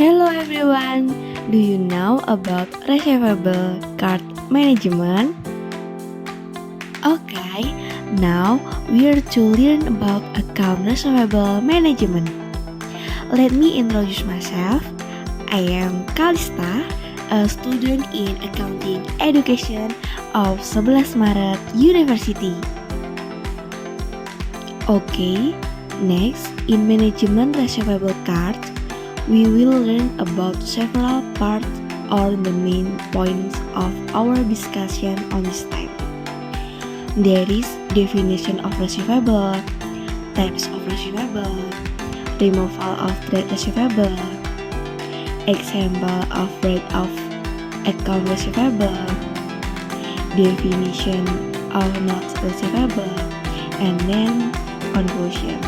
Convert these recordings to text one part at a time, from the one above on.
Hello everyone, do you know about receivable card management? Okay, now we are to learn about account receivable management. Let me introduce myself. I am Kalista, a student in accounting education of 11 Maret University. Okay, next in management receivable cards, we will learn about several parts or the main points of our discussion on this time. There is definition of receivable, types of receivable, removal of trade receivable, example of write-off account receivable, definition of notes receivable, and then conclusion.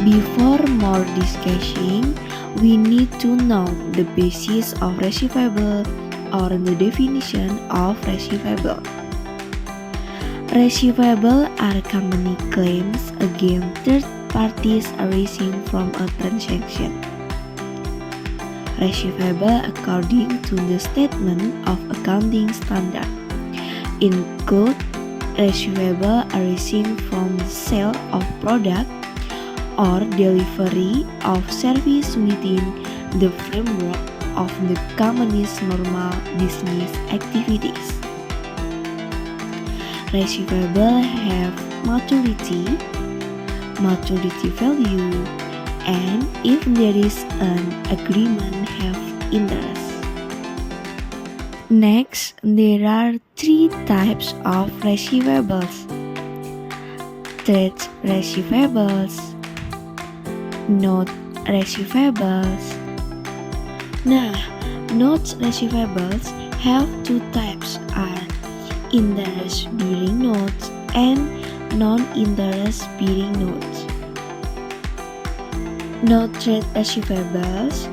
Before more discussing, we need to know the basis of receivable or the definition of receivable. Receivable are company claims against third parties arising from a transaction. Receivable according to the statement of accounting standard include receivable arising from the sale of product or delivery of service within the framework of the company's normal business activities. Receivable have maturity value, and if there is an agreement have interest. Next, there are three types of receivables: trade receivables, note receivables. Nah, notes receivables have two types, are interest-bearing notes and non-interest-bearing notes. Note trade receivables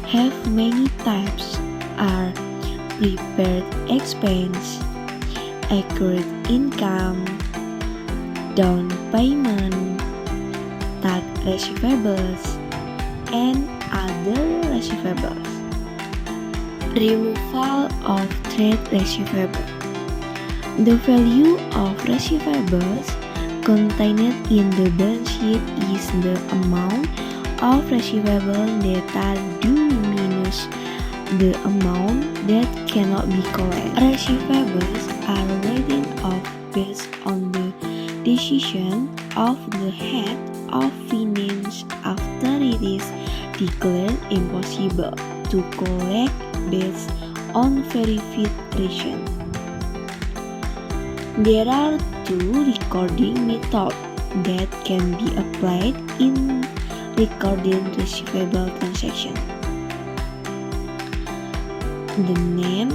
have many types, are prepared expense, accrued income, down payment, tax receivables, and other receivables. Removal of trade receivable. The value of receivables contained in the balance sheet is the amount of receivable that are due minus the amount that cannot be collected. Receivables are written off based on the decision of the head of finance after it is declared impossible to collect based on verification. There are two recording methods that can be applied in recording receivable transaction. The name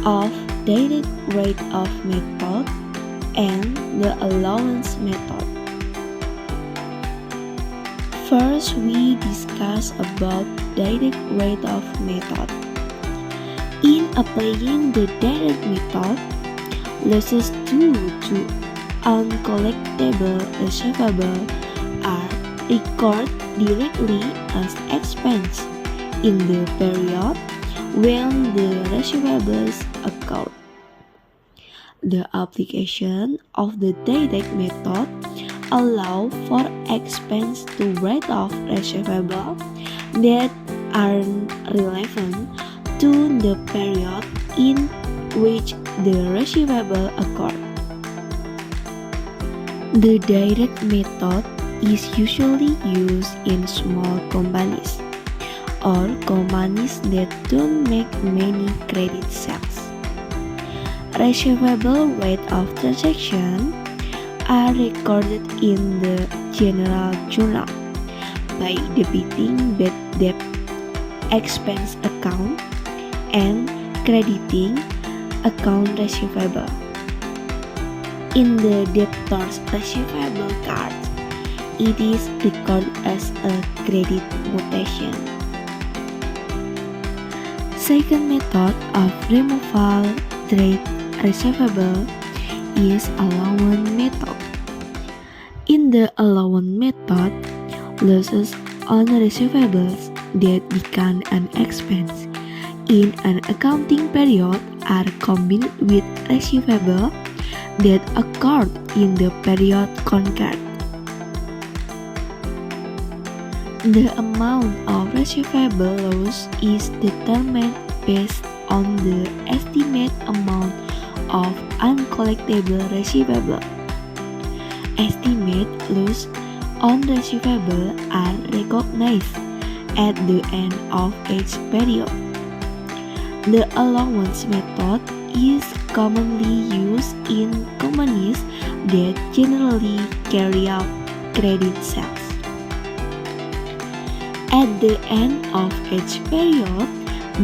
of direct write-off method and the allowance method. First, we discuss about direct write-off method. In applying the direct method, losses due to uncollectible receivable are recorded directly as expense in the period when the receivables occur. The application of the direct method allows for expense to write off receivable that are relevant to the period in which the receivable occurred. The direct method is usually used in small companies or companies that don't make many credit sales. Receivable write-off transactions are recorded in the general journal by debiting bad debt expense account and crediting account receivable. In the debtor's receivable card, it is recorded as a credit notation. Second method of removal trade receivable is allowance method. In the allowance method, losses on receivables that become an expense in an accounting period are combined with receivables that occurred in the period concurred. The amount of receivable loss is determined based on the estimate amount of uncollectible receivable. Estimate loss on receivable are recognized at the end of each period. The allowance method is commonly used in companies that generally carry out credit sales. At the end of each period,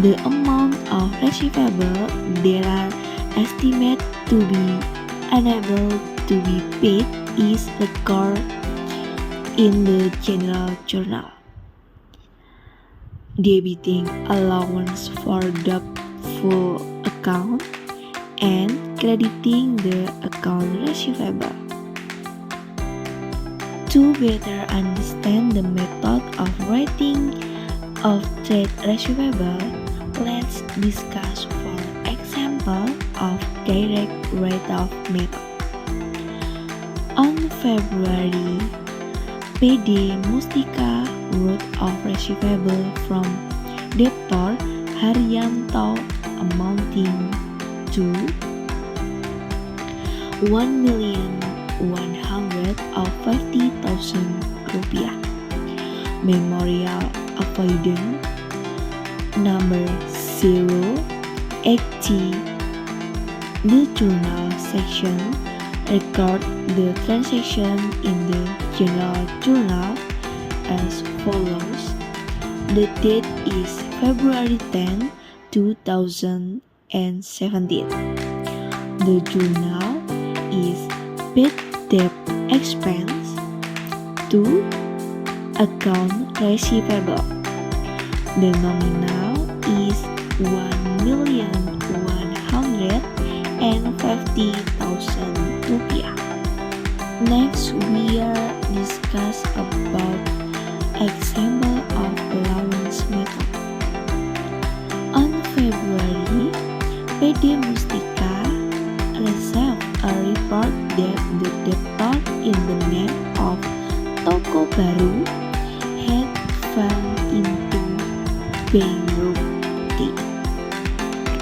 the amount of receivable that are estimated to be unable to be paid is recorded in the general journal. Debiting allowance for doubtful account and crediting the account receivable. To better understand the method of writing of trade receivable, let's discuss for example of direct write-off method. On February, PD Mustika wrote off receivable from debtor Haryanto amounting to 1.15 million. Memorial avoidance number 080. The journal section record the transaction in the general journal as follows. The date is February 10, 2017. The journal is paid debt expense to account receivable. The nominal is 1.15 million. Next, we are discuss about example of allowance method. On February, PD Mustika received a report that the debtor in the name of Toko Baru had fallen into bankruptcy.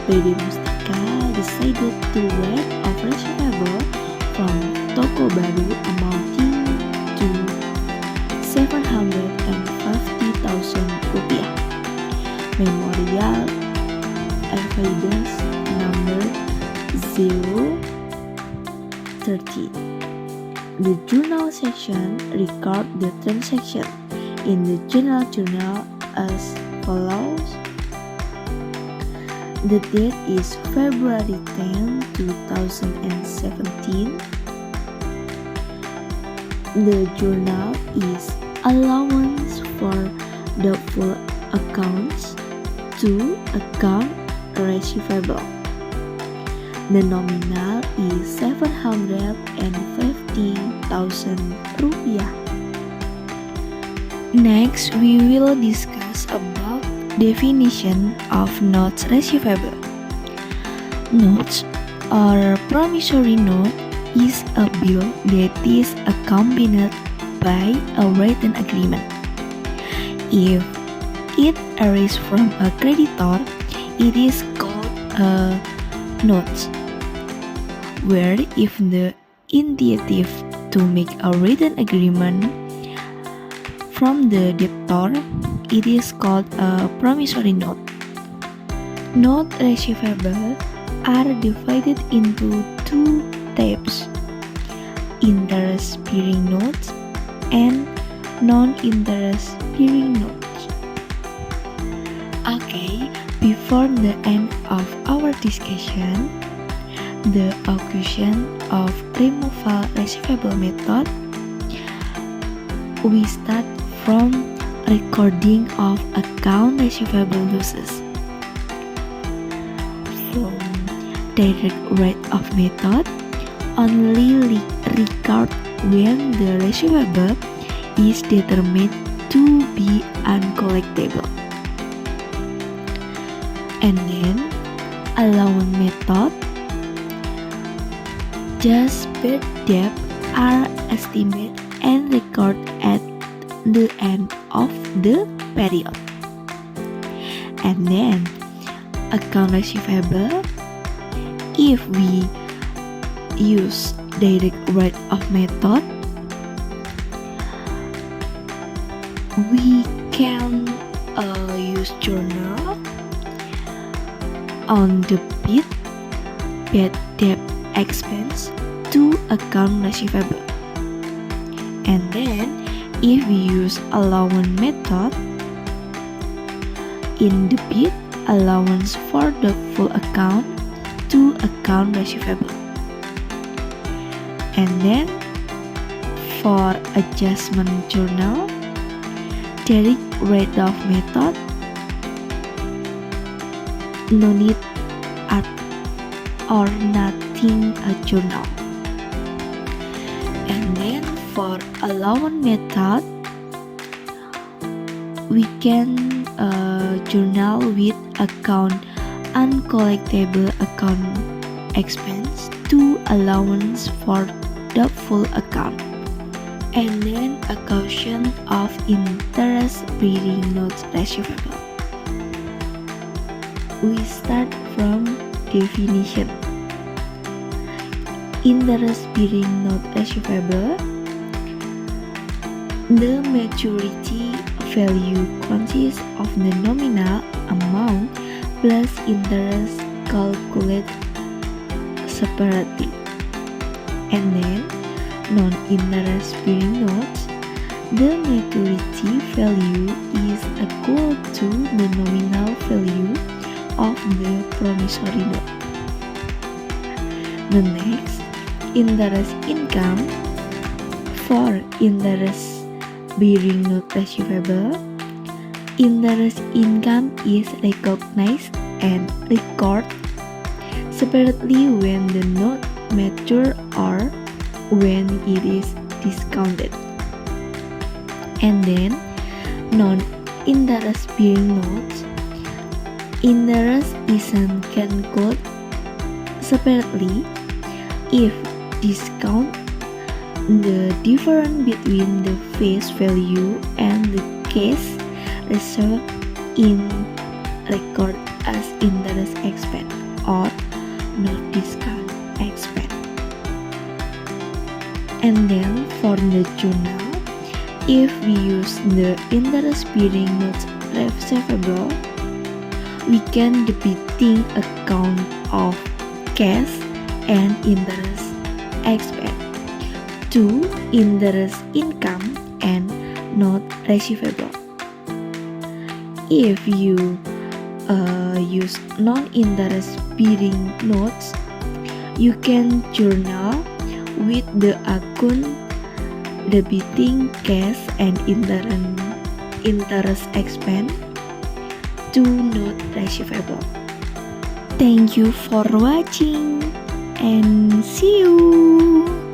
PD Mustika decided to write off receivable from Toko Baru amounting to 750,000 rupiah. Memorial evidence number 013. The journal section record the transaction in the general journal as follows. The date is February 10, 2017. The journal is allowance for doubtful accounts to account receivable. The nominal is 750,000 rupiah. Next, we will discuss about definition of notes receivable. Notes or promissory note is a bill that is accompanied by a written agreement. If it arises from a creditor, it is called a note. Where if the initiative to make a written agreement from the debtor, it is called a promissory note. Note receivable are divided into two types: interest-bearing notes and non-interest-bearing notes. Okay, before the end of our discussion, the occasion of removal receivable method, we start from recording of account receivable losses. From direct write-off method, only record when the receivable is determined to be uncollectible. And then allowance method, just bad debt are estimated and recorded at the end of the period. And then account receivable, if we use direct write-off method, we can use journal on the bad debt expense to account receivable. And then if we use allowance method, in debit allowance for the full account to account receivable. And then for adjustment journal, direct write-off method, no need at or nothing a journal. And then for allowance method, we can journal with account uncollectible account expense to allowance for the full account. And then a caution of interest-bearing notes receivable. We start from definition. Interest-bearing note receivable, the maturity value consists of the nominal amount plus interest calculated separately. And then non-interest-bearing notes, the maturity value is equal to the nominal value of the promissory note. The next, interest income. For interest-bearing note receivable, interest income is recognized and recorded separately when the note matures or when it is discounted. And then non-interest-bearing notes, interest isn't calculated separately if discount the difference between the face value and the cash reserve in record as interest expense or not discount expense. And then for the journal, if we use the interest-bearing notes receivable, we can debiting account of cash and interest expense to interest income and not receivable. If you use non-interest bearing notes, you can journal with the account debiting cash and interest expense to not receivable. Thank you for watching and see you.